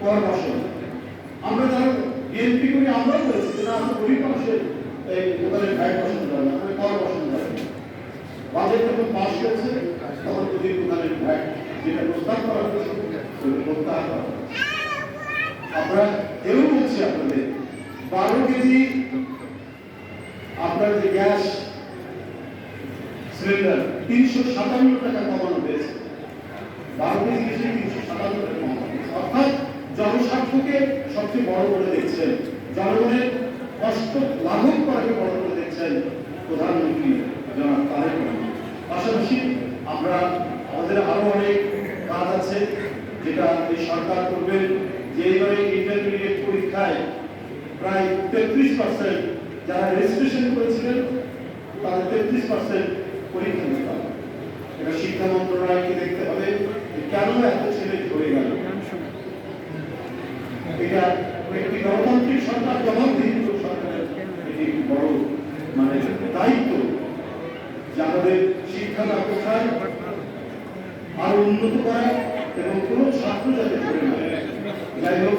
কর বসন। আমরা যারা বিএনপি করি আমরাও বলেছি যে না আমরা গরিব মানুষের এই দোকানে ভ্যাট বসন দেওয়া না, কর বসন দেওয়া। বাজেট যখন পাশ হয়েছে তখন গরিব দোকানের ভ্যাট যেটা প্রস্তাব করা হয়েছে প্রত্যাহার করা। আমরা এও বলছি আপনাদের 12 কেজি আপনার যে গ্যাস সিলিন্ডার 357 টাকা কমানো হয়েছে। 12 কেজি গ্যাসে 357 টাকা কমানো হয়েছে। অর্থাৎ জনস্বার্থকে সবচেয়ে বড় করে দেখছেন, জনগণের কষ্ট লাঘব করাকে বড় করে দেখছেন প্রধানমন্ত্রী জনাব তারেক রহমান। পাশাপাশি আমরা আমাদের আরো অনেক কাজ আছে যেটা এই সরকার করবেন। যে এবারে ইন্টারমিডিয়েট পরীক্ষায় প্রায় 33% যারা রেজিস্ট্রেশন করেছিলেন তাদের 33% পরীক্ষা দিতে হবে। এটা শিক্ষা মন্ত্রণালয়কে দেখতে হবে কেন এত ছেলে ধরে গেল। এটা একটি গণতান্ত্রিক সরকার, জবাবদিহি সরকারের এটি বড় মানে দায়িত্ব যে আমাদের শিক্ষা ব্যবস্থায় আরো উন্নত করা এবং কোনো ছাত্র যাতে ধরে না। যাই হোক